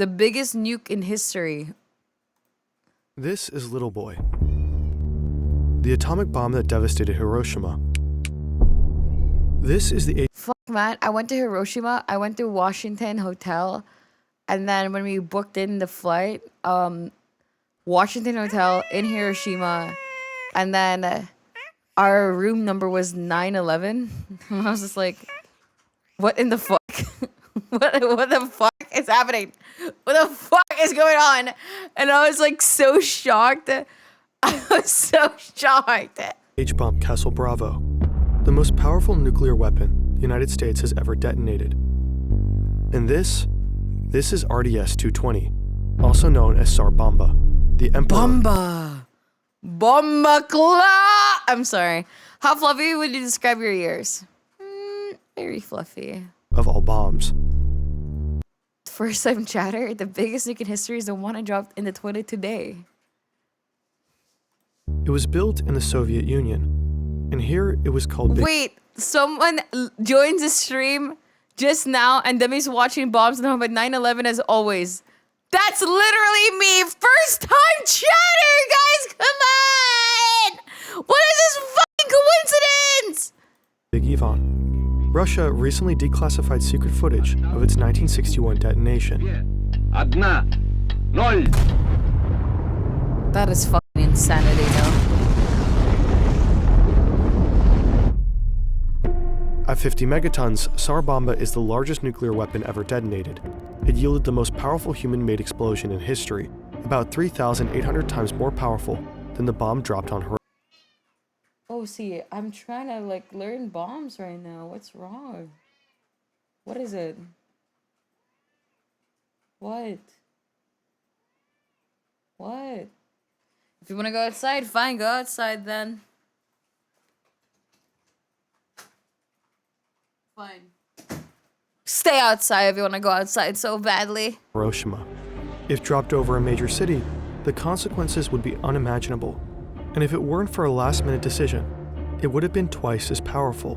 The biggest nuke in history. This is Little Boy, the atomic bomb that devastated Hiroshima. This is the... Fuck, man. I went to Hiroshima. I went to Washington Hotel. And then when we booked in the flight, Washington Hotel in Hiroshima. And then our room number was 911. I was just like, what in the fuck? what the fuck is happening? What the fuck is going on? And I was like so shocked. I was so shocked. H-bomb Castle Bravo, the most powerful nuclear weapon the United States has ever detonated. And this is RDS-220, also known as Tsar Bomba, the Emperor. Bomba Claw! I'm sorry. How fluffy would you describe your ears? Very fluffy. Of all bombs. First time chatter, the biggest nuke in history is the one I dropped in the toilet today. It was built in the Soviet Union, and here it was called... Wait, someone joins the stream just now, and Deme's watching bombs and home at 9/11 as always. That's literally me. First time chatter, guys. Come on. What is this fucking coincidence? Big Ivan. Russia recently declassified secret footage of its 1961 detonation. That is fucking insanity, though. At 50 megatons, Tsar Bomba is the largest nuclear weapon ever detonated. It yielded the most powerful human-made explosion in history, about 3,800 times more powerful than the bomb dropped on Hiroshima. Oh, see, I'm trying to, like, learn bombs right now. What's wrong? What is it? What? What? If you want to go outside, fine, go outside then. Fine. Stay outside if you want to go outside so badly. Hiroshima. If dropped over a major city, the consequences would be unimaginable. And if it weren't for a last-minute decision, it would have been twice as powerful.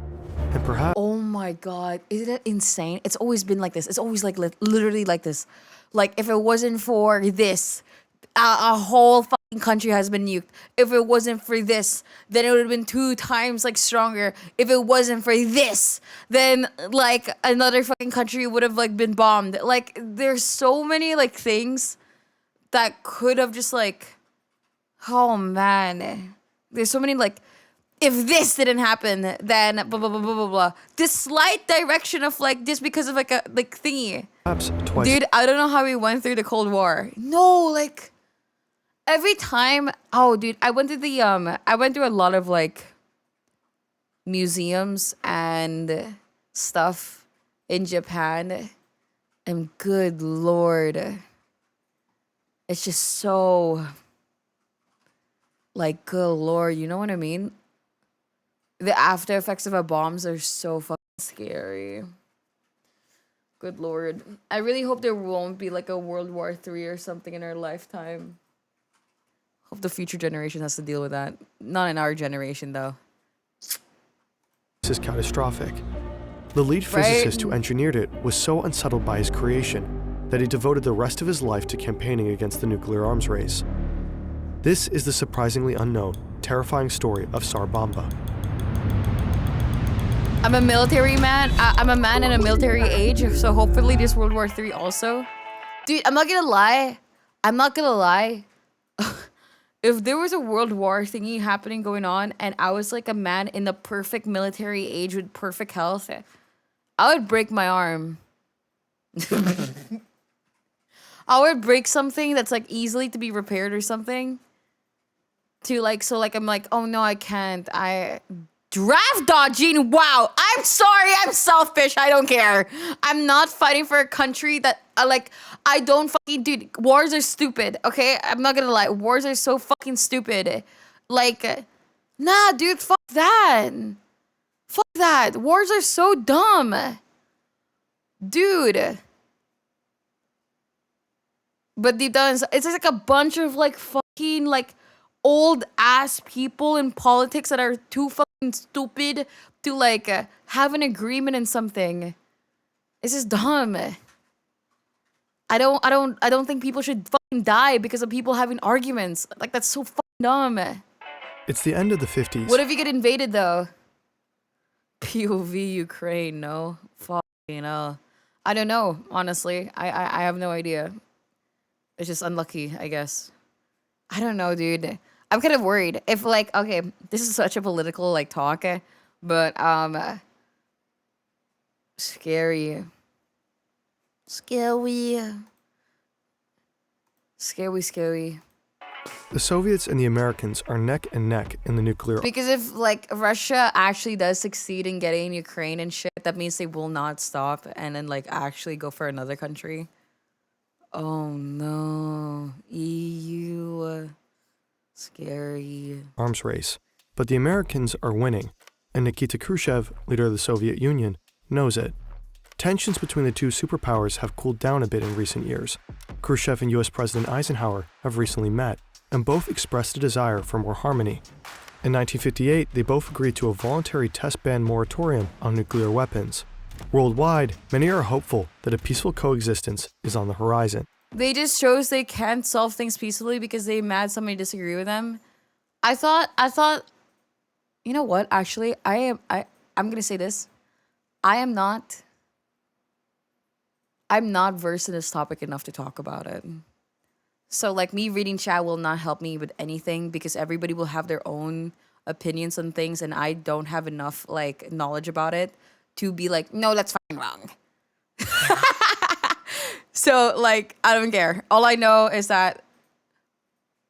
And perhaps... Oh my god, isn't it insane? It's always been like this. It's always like literally like this. Like, if it wasn't for this, a whole fucking country has been nuked. If it wasn't for this, then it would have been 2 times like stronger. If it wasn't for this, then like another fucking country would have like been bombed. Like, there's so many like things that could have just like, oh man, there's so many like, if this didn't happen, then blah blah blah blah blah blah. This slight direction of like, just because of like a like thingy. perhaps twice... Dude, I don't know how we went through the Cold War. No, like every time. Oh, dude, I went to a lot of like museums and stuff in Japan, and good lord, it's just so like, good lord, you know what I mean? The after effects of a bombs are so fucking scary. Good lord. I really hope there won't be like a World War III or something in our lifetime. Hope the future generation has to deal with that. Not in our generation, though. This is catastrophic. The lead physicist who engineered it was so unsettled by his creation that he devoted the rest of his life to campaigning against the nuclear arms race. This is the surprisingly unknown, terrifying story of Tsar Bomba. I'm a military man. I'm a man in a military age, so hopefully there's World War III also. Dude, I'm not gonna lie. If there was a World War thingy happening going on and I was like a man in the perfect military age with perfect health, I would break my arm. I would break something that's like easily to be repaired or something. To like, so like I'm like, oh no, I can't. Draft dodging? Wow. I'm sorry. I'm selfish. I don't care. I'm not fighting for a country that I don't fucking, dude, wars are stupid. Okay. I'm not gonna lie. Wars are so fucking stupid. Like, nah, dude, fuck that. Fuck that. Wars are so dumb. Dude. But deep down, it's like a bunch of like fucking like old ass people in politics that are too fucking stupid to like have an agreement in something. It's just dumb. I don't think people should fucking die because of people having arguments. Like, that's so fucking dumb. It's the end of the 50s. What if you get invaded though? POV Ukraine, no. Fucking hell. I don't know, honestly. I have no idea. It's just unlucky, I guess. I don't know, dude. I'm kind of worried. If like, okay, this is such a political like talk, but scary. Scary. The Soviets and the Americans are neck and neck in the nuclear. Because if like Russia actually does succeed in getting Ukraine and shit, that means they will not stop and then like actually go for another country. Oh no. EU. Scary. Arms race. But the Americans are winning, and Nikita Khrushchev, leader of the Soviet Union, knows it. Tensions between the two superpowers have cooled down a bit in recent years. Khrushchev and US President Eisenhower have recently met, and both expressed a desire for more harmony. In 1958, they both agreed to a voluntary test ban moratorium on nuclear weapons. Worldwide, many are hopeful that a peaceful coexistence is on the horizon. They just shows they can't solve things peacefully because they mad somebody disagree with them. I thought, you know what? Actually, I'm gonna say this. I'm not versed in this topic enough to talk about it. So like me reading chat will not help me with anything because everybody will have their own opinions on things and I don't have enough like knowledge about it to be like, no, that's fucking wrong. So like, I don't care. All I know is that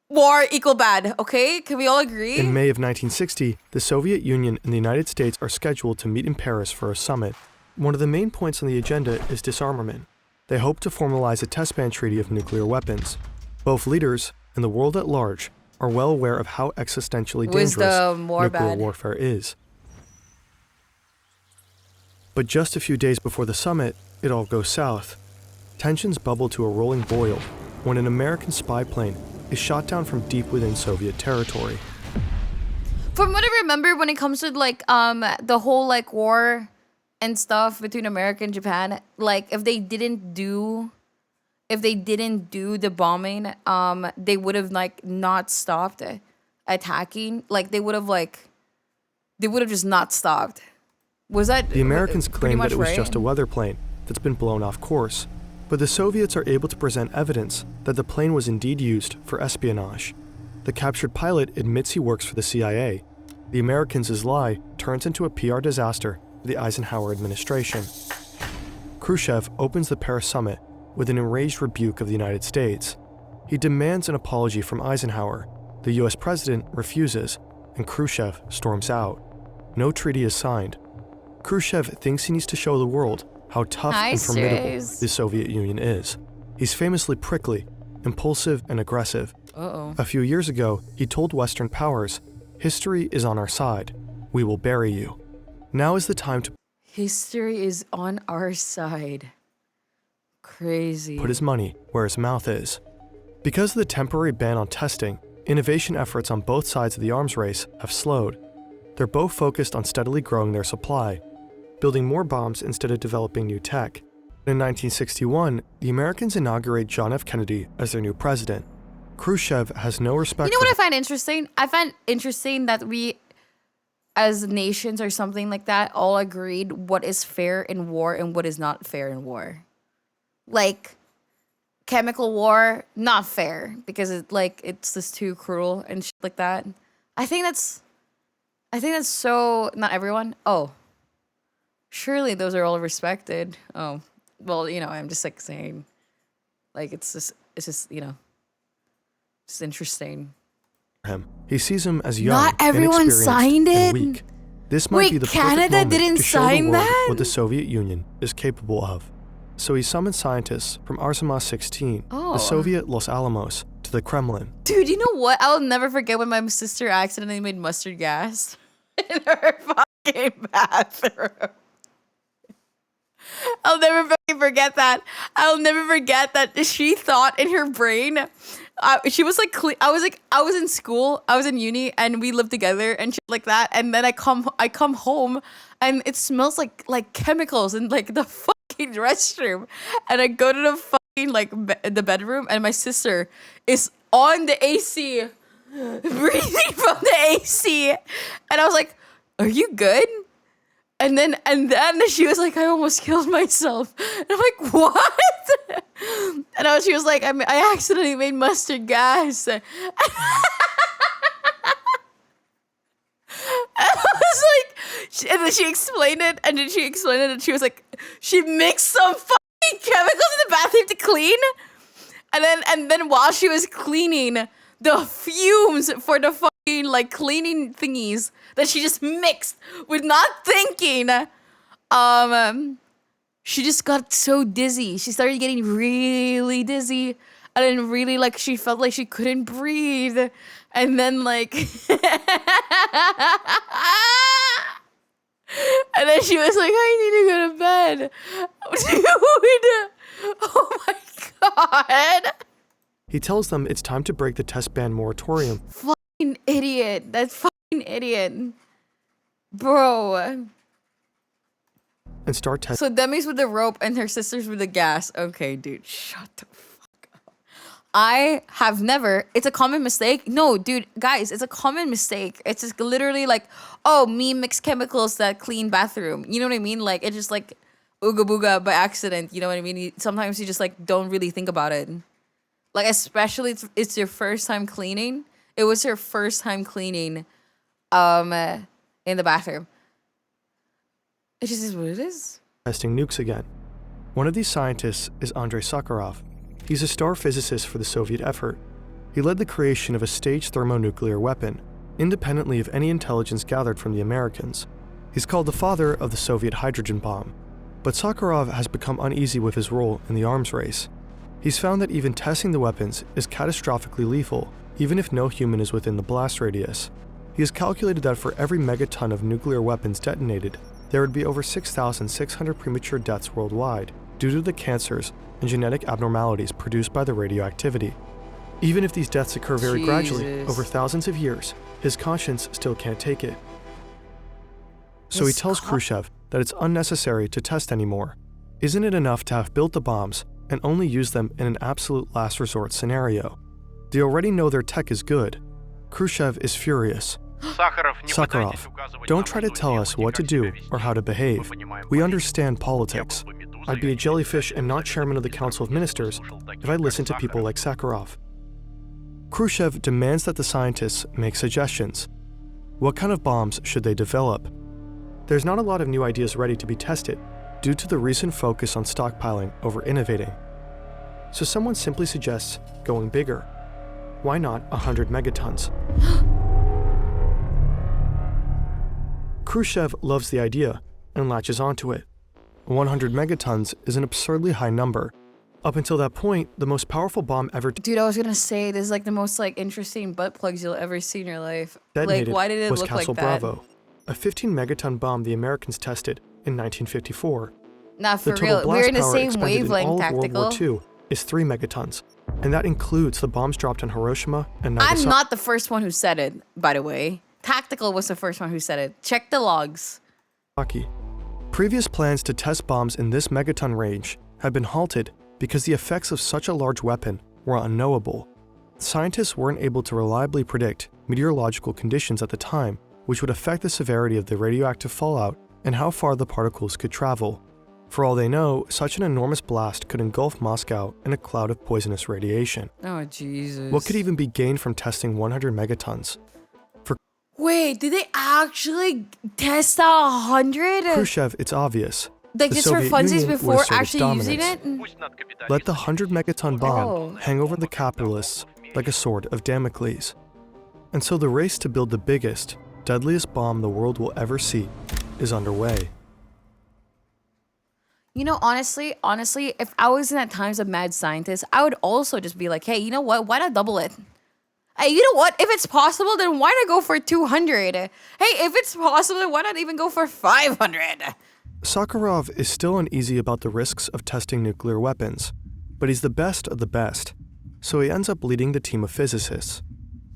war equal bad, okay? Can we all agree? In May of 1960, the Soviet Union and the United States are scheduled to meet in Paris for a summit. One of the main points on the agenda is disarmament. They hope to formalize a test ban treaty of nuclear weapons. Both leaders and the world at large are well aware of how existentially dangerous nuclear warfare is. But just a few days before the summit, it all goes south. Tensions bubble to a rolling boil when an American spy plane is shot down from deep within Soviet territory. From what I remember, when it comes to like the whole like war and stuff between America and Japan, like if they didn't do the bombing, they would have like not stopped attacking. Like they would have just not stopped. Was that the Americans claim that it was right? just a weather plane that's been blown off course, but the Soviets are able to present evidence that the plane was indeed used for espionage. The captured pilot admits he works for the CIA. The Americans' lie turns into a PR disaster for the Eisenhower administration. Khrushchev opens the Paris summit with an enraged rebuke of the United States. He demands an apology from Eisenhower. The US president refuses, and Khrushchev storms out. No treaty is signed. Khrushchev thinks he needs to show the world how tough and formidable the Soviet Union is. He's famously prickly, impulsive, and aggressive. A few years ago, he told Western powers, "History is on our side. We will bury you." Now is the time to History is on our side. Crazy. Put his money where his mouth is. Because of the temporary ban on testing, innovation efforts on both sides of the arms race have slowed. They're both focused on steadily growing their supply, building more bombs instead of developing new tech. In 1961, the Americans inaugurate John F. Kennedy as their new president. Khrushchev has no respect You know what I find interesting? I find interesting that we, as nations or something like that, all agreed what is fair in war and what is not fair in war. Like, chemical war, not fair because it's just too cruel and shit like that. I think that's so, not everyone. Oh, surely those are all respected. Oh, well, you know, I'm just like saying, like, it's just, you know, it's interesting. Him. He sees him as young, not everyone signed it. And weak. This might be the perfect Canada moment didn't to show the sign world that? what the Soviet Union is capable of. So he summons scientists from Artemis 16, the Soviet Los Alamos, to the Kremlin. Dude, you know what? I'll never forget when my sister accidentally made mustard gas in her fucking bathroom. I'll never fucking forget that. I'll never forget that she thought in her brain, she was like, I was in school, I was in uni, and we lived together and shit like that. And then I come home, and it smells like chemicals in like the fucking restroom. And I go to the like the bedroom, and my sister is on the AC, breathing from the AC, and I was like, "Are you good?" And then she was like, "I almost killed myself." And I'm like, "What?" And she was like, "I accidentally made mustard gas." And I was like, and then she explained it, and she was like, she mixed some fucking chemicals in the bathroom to clean, and then while she was cleaning, the fumes for the fucking like cleaning thingies that she just mixed with not thinking, she just got so dizzy. She started getting really dizzy, and then really like she felt like she couldn't breathe, and then like, and then she was like, "I need to go to bed." Dude, oh my god. He tells them it's time to break the test ban moratorium. Fucking idiot. That's fucking idiot. Bro. And start testing. So Demi's with the rope and her sister's with the gas. Okay, dude, shut the fuck up. I have never, it's a common mistake. No, dude, guys, it's a common mistake. It's just literally like, oh, me mix chemicals that clean bathroom. You know what I mean? Like, it's just like ooga booga by accident. You know what I mean? Sometimes you just like don't really think about it. Like, especially it's your first time cleaning. It was her first time cleaning in the bathroom. It just is what it is. Testing nukes again. One of these scientists is Andrei Sakharov. He's a star physicist for the Soviet effort. He led the creation of a staged thermonuclear weapon, independently of any intelligence gathered from the Americans. He's called the father of the Soviet hydrogen bomb. But Sakharov has become uneasy with his role in the arms race. He's found that even testing the weapons is catastrophically lethal, even if no human is within the blast radius. He has calculated that for every megaton of nuclear weapons detonated, there would be over 6,600 premature deaths worldwide due to the cancers and genetic abnormalities produced by the radioactivity. Even if these deaths occur very gradually over thousands of years, his conscience still can't take it. So he tells Khrushchev that it's unnecessary to test anymore. Isn't it enough to have built the bombs and only use them in an absolute last resort scenario? They already know their tech is good. Khrushchev is furious. Sakharov, don't try to tell us what to do or how to behave. We understand politics. I'd be a jellyfish and not chairman of the Council of Ministers if I listened to people like Sakharov. Khrushchev demands that the scientists make suggestions. What kind of bombs should they develop? There's not a lot of new ideas ready to be tested due to the recent focus on stockpiling over innovating. So someone simply suggests going bigger. Why not 100 megatons? Khrushchev loves the idea and latches onto it. 100 megatons is an absurdly high number. Up until that point, the most powerful bomb ever Dude, I was gonna say, this is like the most like interesting butt plugs you'll ever see in your life. detonated Like, why did it was look Castle like that? Bravo, a 15 megaton bomb the Americans tested in 1954. Nah, The for total real. blast We're in the power same expended in all wavelength, of Tactical. World War II is 3 megatons, and that includes the bombs dropped on Hiroshima and Nagasaki. I'm not the first one who said it, by the way. Tactical was the first one who said it. Check the logs. Previous plans to test bombs in this megaton range had been halted because the effects of such a large weapon were unknowable. Scientists weren't able to reliably predict meteorological conditions at the time, which would affect the severity of the radioactive fallout and how far the particles could travel. For all they know, such an enormous blast could engulf Moscow in a cloud of poisonous radiation. Oh, Jesus. What could even be gained from testing 100 megatons? Wait, did they actually test out 100? Khrushchev, it's obvious. Like The just for Soviet funsies Union would before assert its actually using dominance. it? Let the 100 megaton bomb Oh. hang over the capitalists like a sword of Damocles. And so the race to build the biggest, deadliest bomb the world will ever see is underway. You know, honestly, if I was in that times of mad scientist, I would also just be like, hey, you know what? Why not double it? Hey, you know what? If it's possible, then why not go for 200? Hey, if it's possible, then why not even go for 500? Sakharov is still uneasy about the risks of testing nuclear weapons, but he's the best of the best, so he ends up leading the team of physicists.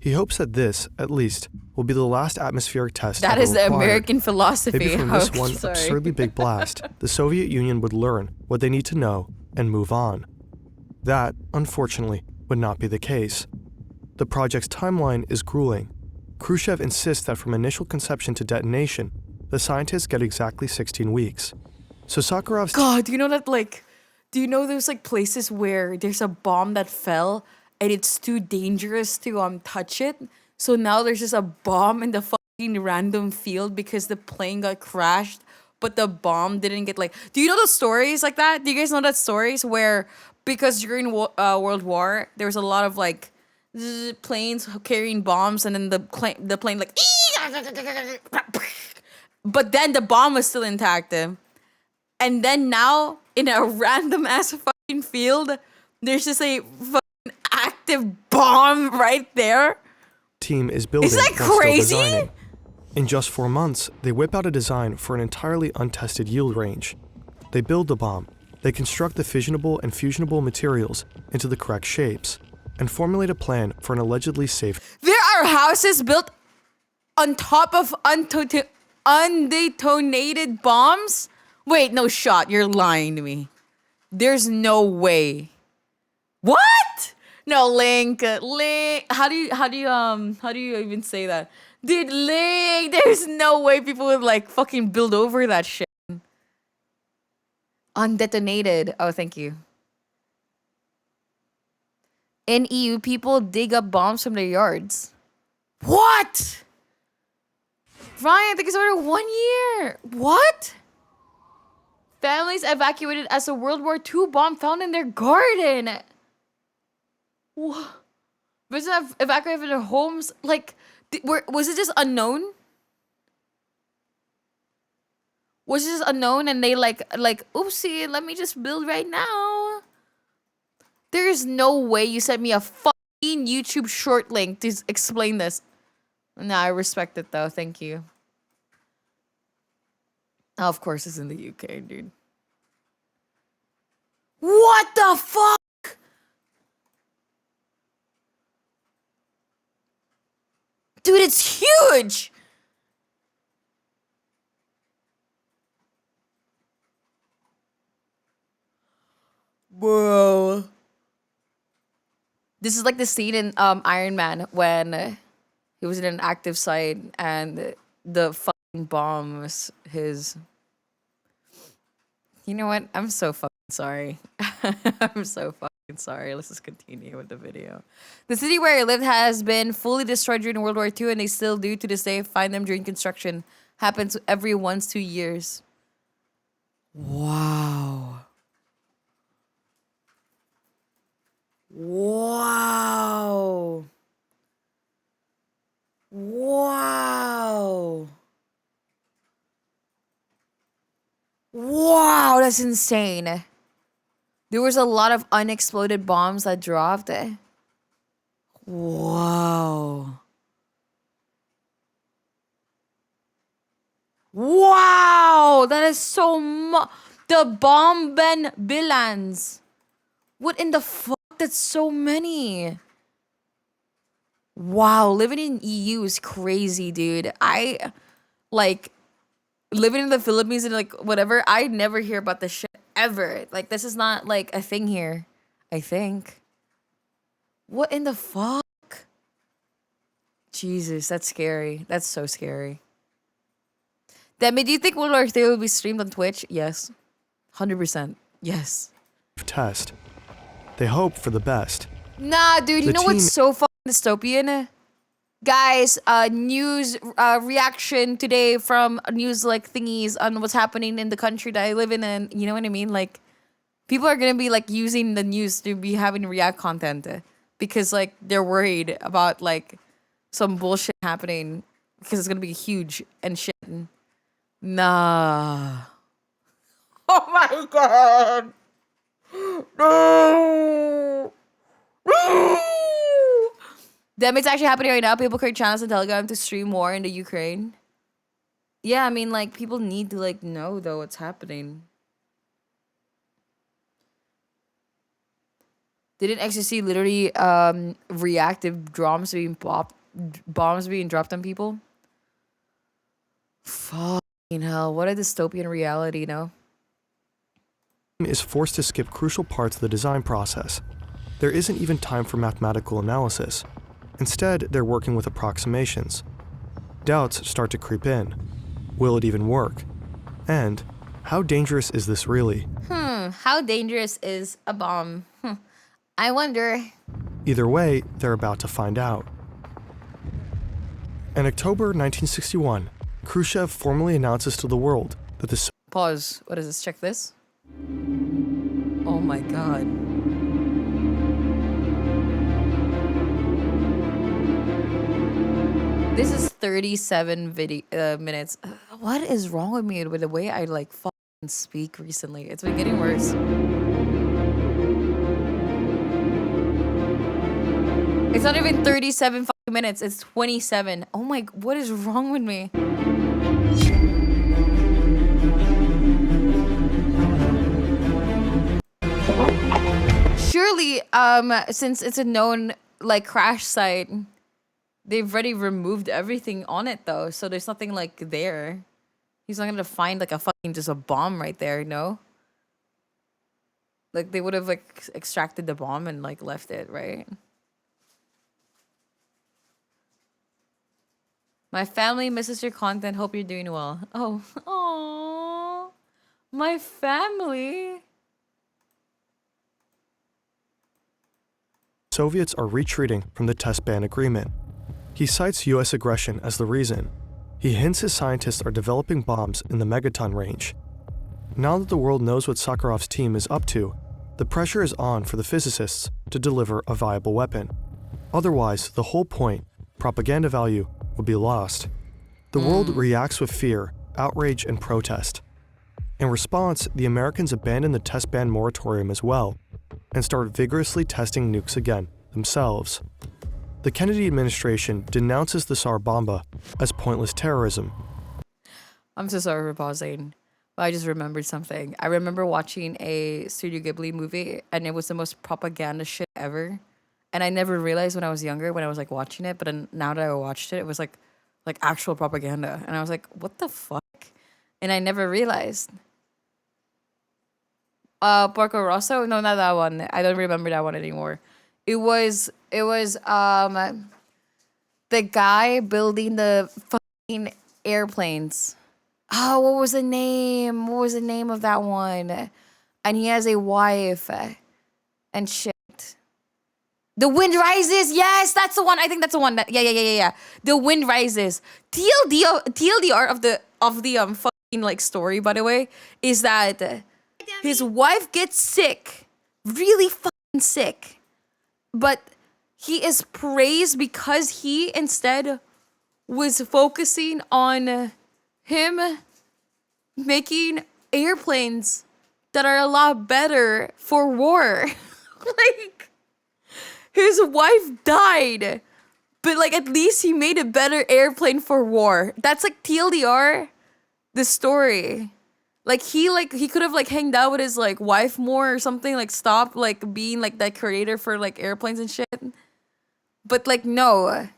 He hopes that this, at least, will be the last atmospheric test That ever is the required. American philosophy. Maybe from this Oh, one sorry. absurdly big blast, the Soviet Union would learn what they need to know and move on. That, unfortunately, would not be the case. The project's timeline is grueling. Khrushchev insists that from initial conception to detonation, the scientists get exactly 16 weeks. So Sakharov's God, do you know that, like, do you know there's, like, places where there's a bomb that fell and it's too dangerous to touch it? So now there's just a bomb in the fucking random field because the plane got crashed, but the bomb didn't get, like... Do you know the stories like that? Do you guys know that stories where, because during World War, there was a lot of, like, planes carrying bombs, and then the plane like... But then the bomb was still intact. And then now, in a random ass fucking field, there's just a fucking active bomb right there. Team is building. Isn't that crazy? In just 4 months, they whip out a design for an entirely untested yield range. They build the bomb, they construct the fissionable and fusionable materials into the correct shapes, and formulate a plan for an allegedly safe... There are houses built on top of undetonated bombs? Wait, no shot. You're lying to me. There's no way. What? No, Link. How do you even say that? Dude, Link, there's no way people would, like, fucking build over that shit. Undetonated. Oh, thank you. In EU, people dig up bombs from their yards. What? Ryan, I think it's over 1 year. What? Families evacuated as a World War II bomb found in their garden. What? Visitors evacuated from their homes. Like, was it just unknown? Was it just unknown and they like, oopsie, let me just build right now? There's no way you sent me a fucking YouTube short link to explain this. Nah, I respect it though. Thank you. Oh, of course it's in the UK, dude. What the fuck? Dude, it's huge! Bro. This is like the scene in Iron Man when he was in an active site and the fucking bomb was his... You know what? I'm so fucking sorry. I'm so fucking sorry. Let's just continue with the video. The city where I lived has been fully destroyed during World War II, and they still do to this day find them during construction. Happens every 1-2 years. Wow. Wow. Wow. Wow, that's insane. There was a lot of unexploded bombs that dropped. Wow. Wow, that is so much. The Bomben Bilans. What in the fuck? That's so many. Wow, living in EU is crazy, dude. I, like, living in the Philippines and, like, whatever, I never hear about this shit ever. Like, this is not, like, a thing here, I think. What in the fuck? Jesus, that's scary. That's so scary. Deme, do you think World War III will be streamed on Twitch? Yes. 100%. Yes. Test. They hope for the best. Nah, dude, you know what's so fucking dystopian? Guys, news reaction today from news like thingies on what's happening in the country that I live in, and you know what I mean? Like, people are gonna be like using the news to be having react content because like they're worried about like some bullshit happening because it's gonna be huge and shit. Nah. Oh my god. No. No. Damn, it's actually happening right now. People create channels on Telegram to stream war in the Ukraine. Yeah, I mean, like, people need to, like, know, though, what's happening. Didn't XCC literally reactive bombs being dropped on people? Fucking hell, what a dystopian reality, no? Is forced to skip crucial parts of the design process, there isn't even time for mathematical analysis. Instead, they're working with approximations. Doubts start to creep in. Will it even work? And how dangerous is this really? How dangerous is a bomb? I wonder. Either way, they're about to find out. In October 1961, Khrushchev formally announces to the world that the Pause. What is this? Check this. Oh my god. This is 37 minutes. What is wrong with me with the way I like fucking speak recently? It's been getting worse. It's not even 37 fucking minutes. It's 27. Oh my, what is wrong with me? Surely, since it's a known like crash site, they've already removed everything on it though, so there's nothing like there. He's not gonna find like a fucking just a bomb right there, no? Like they would have like extracted the bomb and like left it, right? My family misses your content. Hope you're doing well. Oh, aww, my family. Soviets are retreating from the test ban agreement. He cites US aggression as the reason. He hints his scientists are developing bombs in the megaton range. Now that the world knows what Sakharov's team is up to, the pressure is on for the physicists to deliver a viable weapon. Otherwise, the whole point, propaganda value, would be lost. The world reacts with fear, outrage, and protest. In response, the Americans abandon the test ban moratorium as well, and start vigorously testing nukes again, themselves. The Kennedy administration denounces the Tsar Bomba as pointless terrorism. I'm so sorry for pausing, but I just remembered something. I remember watching a Studio Ghibli movie, and it was the most propaganda shit ever. And I never realized when I was younger, when I was like watching it, but then now that I watched it, it was like actual propaganda. And I was like, what the fuck? And I never realized. Porco Rosso? No, not that one. I don't remember that one anymore. It was the guy building the fucking airplanes. Oh, what was the name? What was the name of that one? And he has a wife and shit. The Wind Rises. Yes, that's the one. I think that's the one. Yeah. The Wind Rises. TLDR of the fucking like story, by the way, is that his wife gets sick, really fucking sick, but he is praised because he instead was focusing on him making airplanes that are a lot better for war. Like, his wife died, but like at least he made a better airplane for war. That's like TLDR, the story. Like he could have like hanged out with his like wife more or something, like stop like being like that creator for like airplanes and shit. But like no.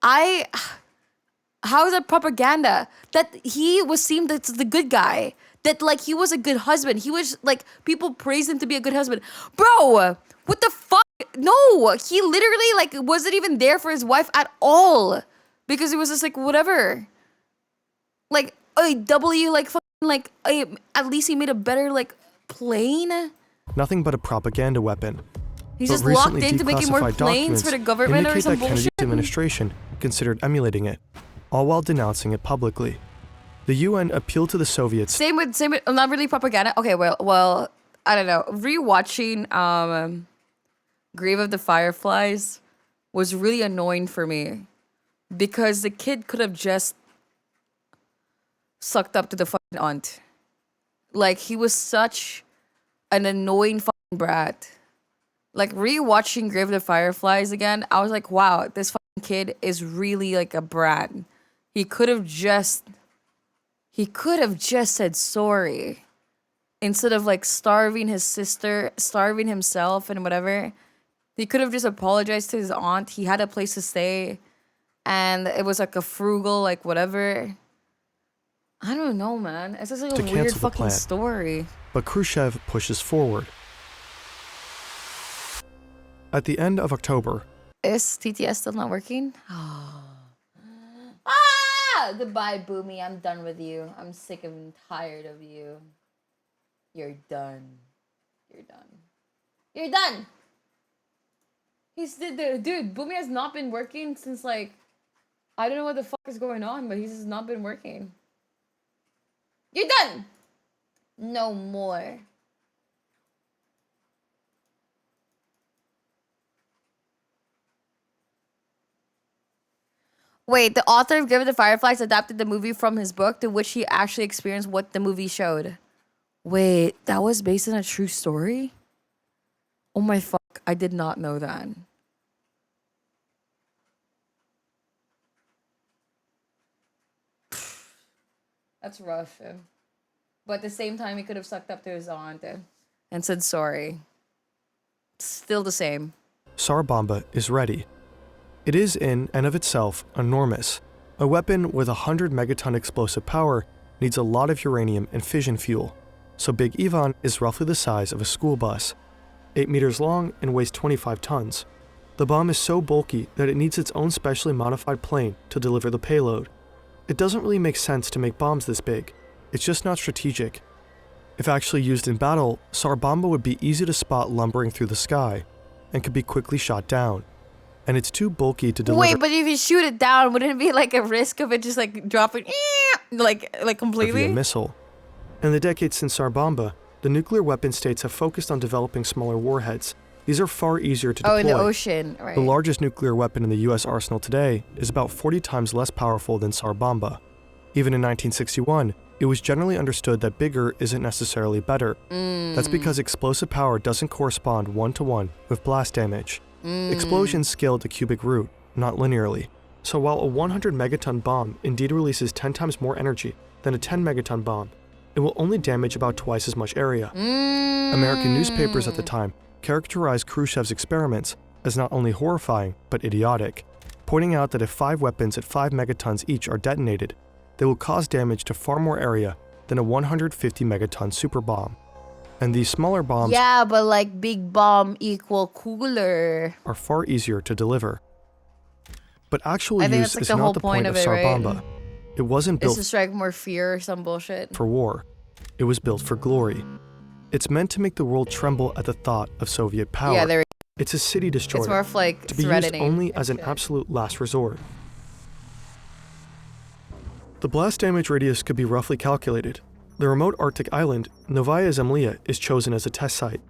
How is that propaganda? That he was seen that's the good guy. That like he was a good husband. He was like, people praised him to be a good husband. Bro, what the fuck? No, he literally like wasn't even there for his wife at all. Because it was just like whatever. Like a W like fucking like at least he made a better like plane. Nothing but a propaganda weapon. He's just locked into making more planes for the government or some that bullshit. Kennedy's administration considered emulating it, all while denouncing it publicly. The UN appealed to the Soviets. Same with not really propaganda. Okay, well, I don't know. Rewatching Grave of the Fireflies was really annoying for me because the kid could have just sucked up to the fucking aunt. Like, he was such an annoying fucking brat. Like, rewatching Grave of the Fireflies again, I was like, wow, this fucking kid is really like a brat. He could have just said sorry instead of like starving his sister, starving himself and whatever. He could have just apologized to his aunt. He had a place to stay and it was like a frugal, like whatever. I don't know, man. It's just like a weird fucking story. But Khrushchev pushes forward. At the end of October, Is TTS still not working? Goodbye, Boomy. I'm done with you. I'm sick and tired of you. You're done. You're done. You're done. Dude, Boomy has not been working since like, I don't know what the fuck is going on, but he's just not been working. You're done. No more. Wait, the author of Give It the Fireflies adapted the movie from his book, to which he actually experienced what the movie showed. Wait, that was based on a true story? Oh my fuck, I did not know that. That's rough. But at the same time, he could have sucked up to his aunt and said sorry. Still the same. Tsar Bomba is ready. It is in and of itself enormous. A weapon with 100 megaton explosive power needs a lot of uranium and fission fuel, so Big Ivan is roughly the size of a school bus, 8 meters long and weighs 25 tons. The bomb is so bulky that it needs its own specially modified plane to deliver the payload. It doesn't really make sense to make bombs this big. It's just not strategic. If actually used in battle, Tsar Bomba would be easy to spot lumbering through the sky and could be quickly shot down. And it's too bulky to deliver. Wait, but if you shoot it down, wouldn't it be like a risk of it just like dropping like completely? Via missile. In the decades since Tsar Bomba, the nuclear weapon states have focused on developing smaller warheads. These are far easier to deploy. Oh, in the ocean, right. The largest nuclear weapon in the US arsenal today is about 40 times less powerful than Tsar Bomba. Even in 1961, it was generally understood that bigger isn't necessarily better. That's because explosive power doesn't correspond one-to-one with blast damage. Explosions scale at the cubic root, not linearly. So while a 100 megaton bomb indeed releases 10 times more energy than a 10 megaton bomb, it will only damage about twice as much area. American newspapers at the time characterized Khrushchev's experiments as not only horrifying, but idiotic, pointing out that if 5 weapons at 5 megatons each are detonated, they will cause damage to far more area than a 150 megaton super bomb. And these smaller bombs, yeah, but like big bomb equal cooler, are far easier to deliver. But actual I think use that's like is the not whole the point point of of it, Tsar right? Bomba. It wasn't It's built to strike more fear or some bullshit. for war. It was built for glory. It's meant to make the world tremble at the thought of Soviet power. Yeah, there. It's a city destroyer. It's more of like to be used threatening. only as an absolute last resort. The blast damage radius could be roughly calculated. The remote Arctic island, Novaya Zemlya, is chosen as a test site.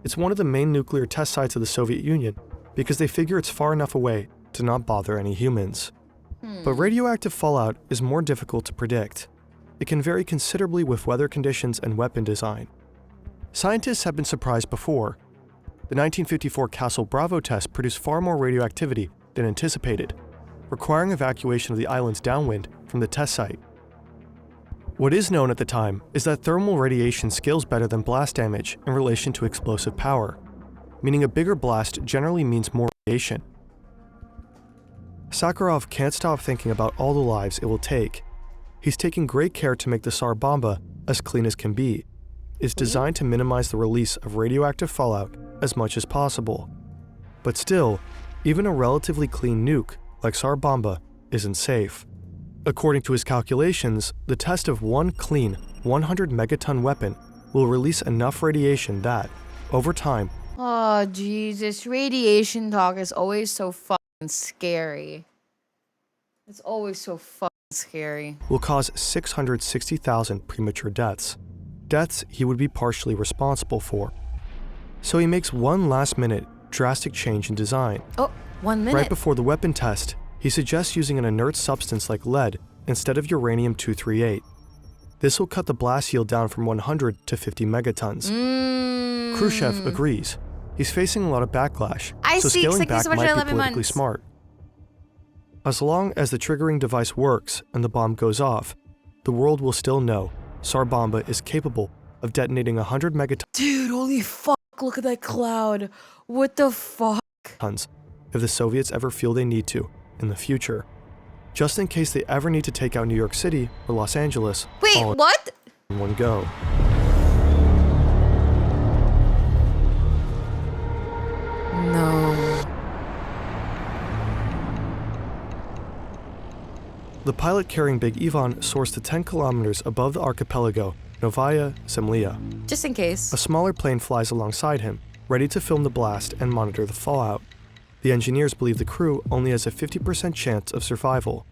It's one of the main nuclear test sites of the Soviet Union because they figure it's far enough away to not bother any humans. But radioactive fallout is more difficult to predict. It can vary considerably with weather conditions and weapon design. Scientists have been surprised before. The 1954 Castle Bravo test produced far more radioactivity than anticipated, requiring evacuation of the islands downwind from the test site. What is known at the time is that thermal radiation scales better than blast damage in relation to explosive power, meaning a bigger blast generally means more radiation. Sakharov can't stop thinking about all the lives it will take. He's taking great care to make the Tsar Bomba as clean as can be. It's designed to minimize the release of radioactive fallout as much as possible. But still, even a relatively clean nuke like Tsar Bomba isn't safe. According to his calculations, the test of one clean 100 megaton weapon will release enough radiation that, over time, Oh, Jesus. Radiation talk is always so fucking scary. It's always so fucking scary. will cause 660,000 premature deaths. Deaths he would be partially responsible for. So he makes one last-minute, drastic change in design. Oh, 1 minute. Right before the weapon test, he suggests using an inert substance like lead instead of uranium-238. This will cut the blast yield down from 100 to 50 megatons. Khrushchev agrees. He's facing a lot of backlash, I so see, scaling it's like back so much might be 11 politically months. smart. As long as the triggering device works and the bomb goes off, the world will still know Tsar Bomba is capable of detonating 100 megatons Dude, holy fuck. Look at that cloud. What the fuck? if the Soviets ever feel they need to in the future. Just in case they ever need to take out New York City or Los Angeles Wait, all what? in one go. No. The pilot carrying Big Ivan soars to 10 kilometers above the archipelago Novaya Zemlya. Just in case. A smaller plane flies alongside him, ready to film the blast and monitor the fallout. The engineers believe the crew only has a 50% chance of survival.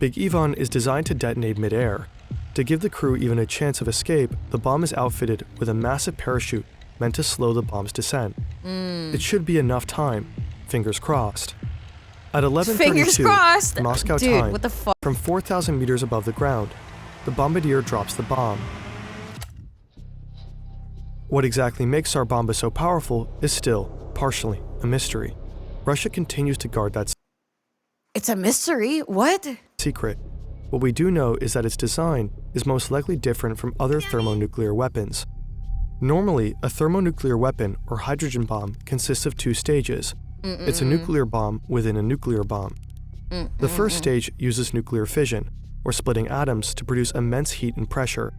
Big Ivan is designed to detonate mid-air. To give the crew even a chance of escape, the bomb is outfitted with a massive parachute meant to slow the bomb's descent. It should be enough time. Fingers crossed. At 11:32 Moscow time, what the fuck? from 4,000 meters above the ground, the bombardier drops the bomb. What exactly makes Tsar Bomba so powerful is still, partially, a mystery. Russia continues to guard that It's a mystery? What? secret. What we do know is that its design is most likely different from other thermonuclear weapons. Normally, a thermonuclear weapon or hydrogen bomb consists of two stages. It's a nuclear bomb within a nuclear bomb. The first stage uses nuclear fission, or splitting atoms to produce immense heat and pressure.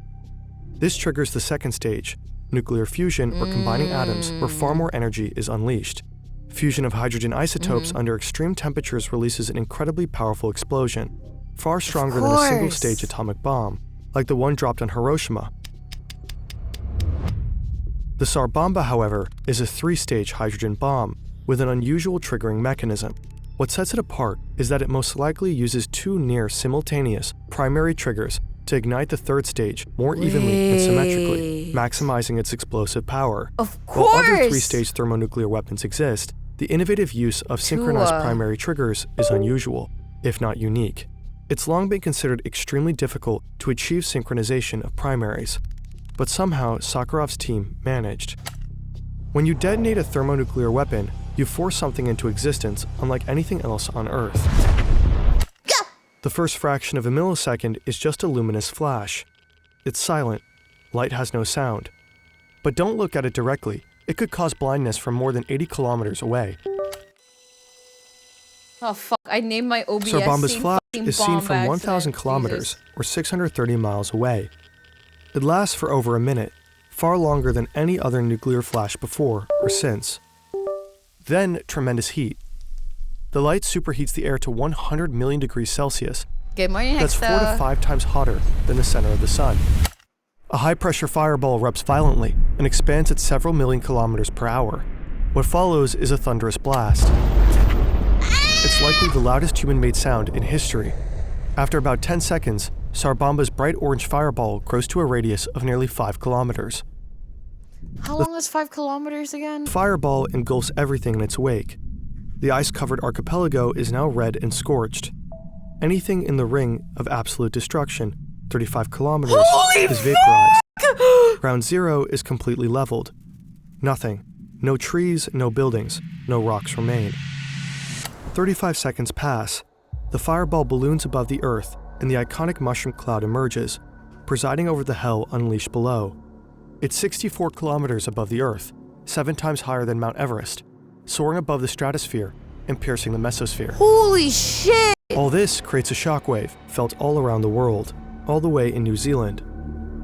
This triggers the second stage, nuclear fusion or combining atoms where far more energy is unleashed. Fusion of hydrogen isotopes under extreme temperatures releases an incredibly powerful explosion, far stronger than a single-stage atomic bomb, like the one dropped on Hiroshima. The Tsar Bomba, however, is a three-stage hydrogen bomb with an unusual triggering mechanism. What sets it apart is that it most likely uses two near-simultaneous primary triggers to ignite the third stage more evenly and symmetrically, maximizing its explosive power. Of course! While other three-stage thermonuclear weapons exist, the innovative use of synchronized primary triggers is unusual, if not unique. It's long been considered extremely difficult to achieve synchronization of primaries, but somehow Sakharov's team managed. When you detonate a thermonuclear weapon, you force something into existence unlike anything else on Earth. The first fraction of a millisecond is just a luminous flash. It's silent. Light has no sound. But don't look at it directly. It could cause blindness from more than 80 kilometers away. Oh fuck, I named my OBS Tsar Bomba's scene flash fucking is seen bomb from 1,000 accident. kilometers, Jesus. or 630 miles away. It lasts for over a minute, far longer than any other nuclear flash before or since. Then, tremendous heat. The light superheats the air to 100 million degrees Celsius. Good morning, That's 4 to Hexo. 5 times hotter than the center of the sun. A high-pressure fireball erupts violently and expands at several million kilometers per hour. What follows is a thunderous blast. It's likely the loudest human-made sound in history. After about 10 seconds, Tsar Bomba's bright orange fireball grows to a radius of nearly 5 kilometers. How long is 5 kilometers again? The fireball engulfs everything in its wake. The ice-covered archipelago is now red and scorched. Anything in the ring of absolute destruction, 35 kilometers, is vaporized. Ground Zero is completely leveled. Nothing. No trees, no buildings, no rocks remain. 35 seconds pass. The fireball balloons above the Earth, and the iconic mushroom cloud emerges, presiding over the hell unleashed below. It's 64 kilometers above the Earth, 7 times higher than Mount Everest, soaring above the stratosphere and piercing the mesosphere. Holy shit! All this creates a shockwave felt all around the world, all the way in New Zealand.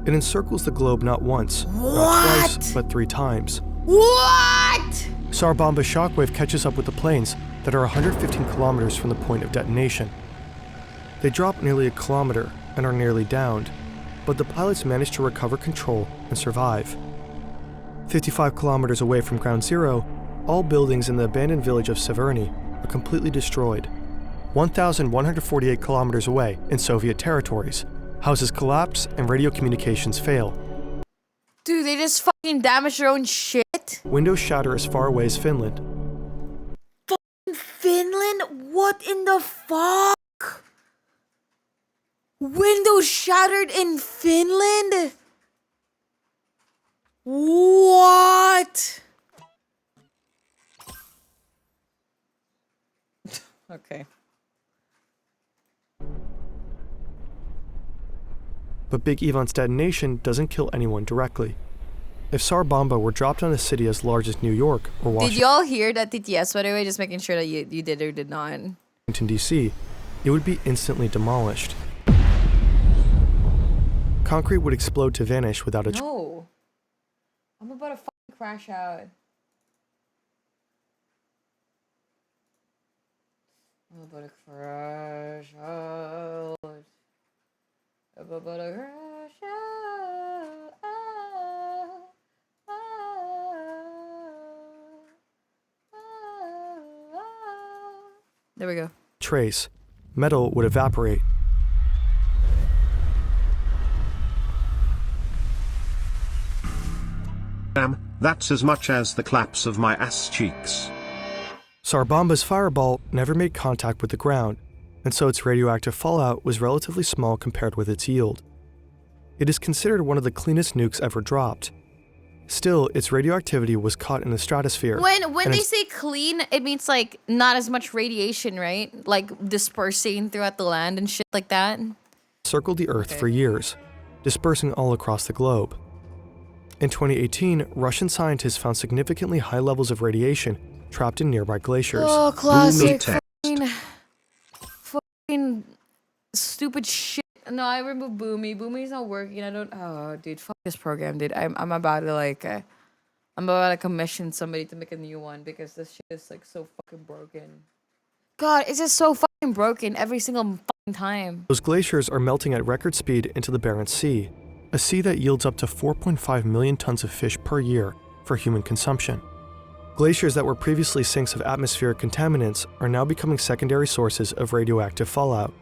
It encircles the globe not once, not twice, but 3 times. What? Tsar Bomba's shockwave catches up with the planes that are 115 kilometers from the point of detonation. They drop nearly a kilometer and are nearly downed, but the pilots manage to recover control and survive. 55 kilometers away from Ground Zero, all buildings in the abandoned village of Severny are completely destroyed. 1,148 kilometers away in Soviet territories, houses collapse and radio communications fail. Dude, they just fucking damaged their own shit? Windows shatter as far away as Finland. Finland? What in the fuck? Windows shattered in Finland? What? Okay. But Big Ivan's detonation doesn't kill anyone directly. If Tsar Bomba were dropped on a city as large as New York or Did y'all hear that TTS, by the way? Just making sure that you did or did not. Washington, D.C., it would be instantly demolished. Concrete would explode to vanish without a No. I'm about to fucking crash out. I'm about to crash out. There we go. Trace, metal would evaporate. Damn, that's as much as the claps of my ass cheeks. Tsar Bomba's fireball never made contact with the ground, and so its radioactive fallout was relatively small compared with its yield. It is considered one of the cleanest nukes ever dropped. Still, its radioactivity was caught in the stratosphere. When they say clean, it means like not as much radiation, right? Like dispersing throughout the land and shit like that. Circled the Earth for years, dispersing all across the globe. In 2018, Russian scientists found significantly high levels of radiation trapped in nearby glaciers. Oh, classic Boomy fucking stupid shit. No, I remember Boomy. Boomy's not working. I don't. Oh, dude, fuck this program, dude. I'm about to like, I'm about to commission somebody to make a new one because this shit is like so fucking broken. God, it's just so fucking broken every single fucking time. Those glaciers are melting at record speed into the Barents Sea, a sea that yields up to 4.5 million tons of fish per year for human consumption. Glaciers that were previously sinks of atmospheric contaminants are now becoming secondary sources of radioactive fallout,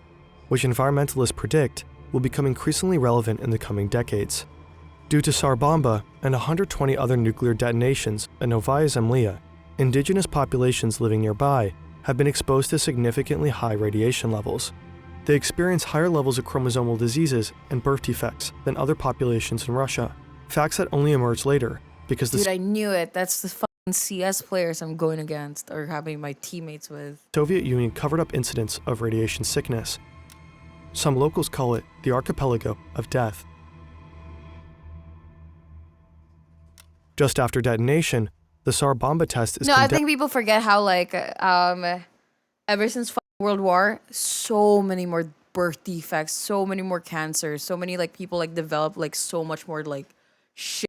which environmentalists predict will become increasingly relevant in the coming decades. Due to Tsar Bomba and 120 other nuclear detonations at Novaya Zemlya, indigenous populations living nearby have been exposed to significantly high radiation levels. They experience higher levels of chromosomal diseases and birth defects than other populations in Russia, facts that only emerged later because the Dude, I knew it. That's the fucking CS players I'm going against or having my teammates with. Soviet Union covered up incidents of radiation sickness. Some locals call it the archipelago of death. Just after detonation, the Tsar Bomba test is No, I think people forget how like ever since World War, so many more birth defects, so many more cancers, so many like people like develop like so much more like shit.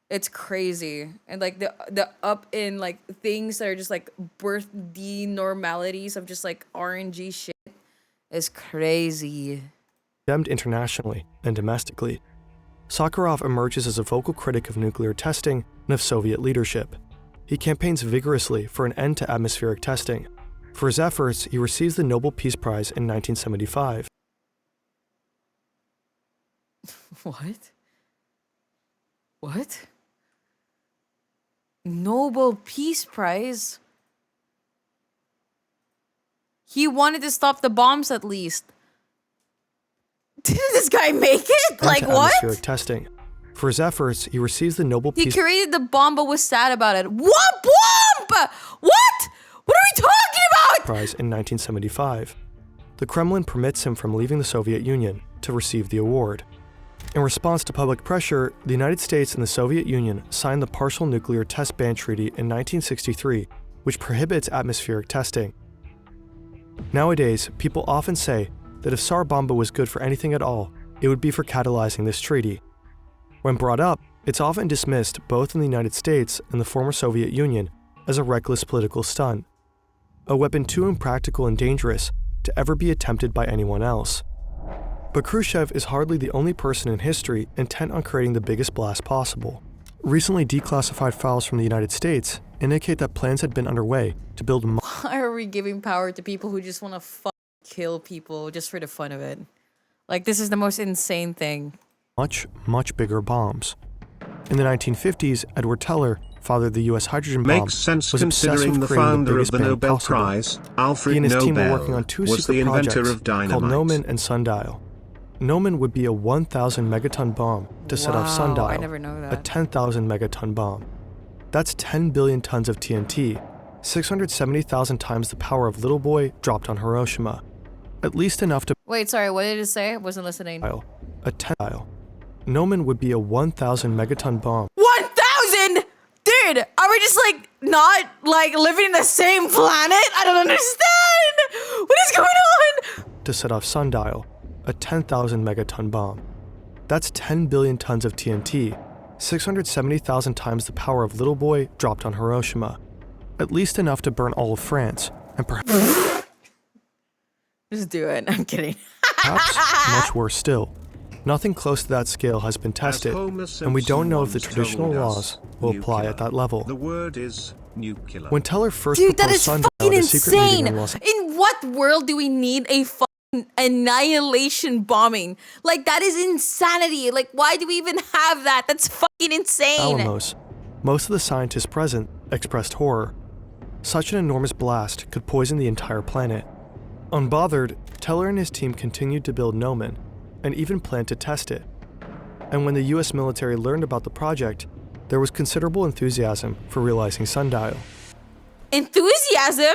It's crazy. And like the up in like things that are just like birth denormalities of just like RNG shit is crazy. Condemned internationally and domestically. Sakharov emerges as a vocal critic of nuclear testing and of Soviet leadership. He campaigns vigorously for an end to atmospheric testing. For his efforts, he receives the Nobel Peace Prize in 1975. What? What? Nobel Peace Prize? He wanted to stop the bombs at least. Did this guy make it? Like what? Atmospheric testing. For his efforts, he receives the Nobel Peace Prize. He created the bomb but was sad about it. What bomb? What? What are we talking about? Prize in 1975. The Kremlin permits him from leaving the Soviet Union to receive the award. In response to public pressure, the United States and the Soviet Union signed the Partial Nuclear Test Ban Treaty in 1963, which prohibits atmospheric testing. Nowadays, people often say that if Tsar Bomba was good for anything at all, it would be for catalyzing this treaty. When brought up, it's often dismissed both in the United States and the former Soviet Union as a reckless political stunt, a weapon too impractical and dangerous to ever be attempted by anyone else. But Khrushchev is hardly the only person in history intent on creating the biggest blast possible. Recently declassified files from the United States indicate that plans had been underway to build Why are we giving power to people who just want to kill people just for the fun of it? Like, this is the most insane thing. much, much bigger bombs. In the 1950s, Edward Teller fathered the U.S. hydrogen bomb. Makes sense was obsessed considering with the creating founder of biggest the bang Nobel possible. Prize, Alfred He and his team were Nobel, working on two was secret the inventor projects of dynamite. called Nomen and Sundial. Nomen would be a 1,000 megaton bomb to set off Sundial, I never know a that. 10,000 megaton bomb. That's 10 billion tons of TNT, 670,000 times the power of Little Boy dropped on Hiroshima. At least enough to Wait, sorry, what did it say? I wasn't listening. a 10. Nomen would be a 1,000 megaton bomb 1,000? Dude, are we just like not like living in the same planet? I don't understand. What is going on? to set off Sundial, a 10,000 megaton bomb. That's 10 billion tons of TNT, 670,000 times the power of Little Boy dropped on Hiroshima. At least enough to burn all of France, and Just do it. I'm kidding. perhaps much worse still, Nothing close to that scale has been tested, and we don't know if the traditional laws will apply at that level. The word is nuclear. When Teller first Dude, that proposed is sundial fucking at a secret meeting insane. in Los In what world do we need a fucking annihilation bombing? Like, that is insanity. Like, why do we even have that? That's fucking insane. Alamos, most of the scientists present expressed horror. Such an enormous blast could poison the entire planet. Unbothered, Teller and his team continued to build Nomen, and even planned to test it. And when the US military learned about the project, there was considerable enthusiasm for realizing Sundial. Enthusiasm?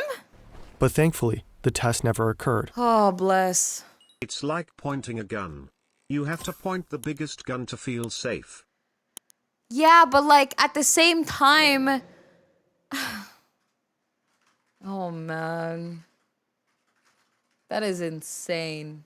But thankfully, the test never occurred. Oh, bless. It's like pointing a gun. You have to point the biggest gun to feel safe. Yeah, but like at the same time. Oh man. That is insane.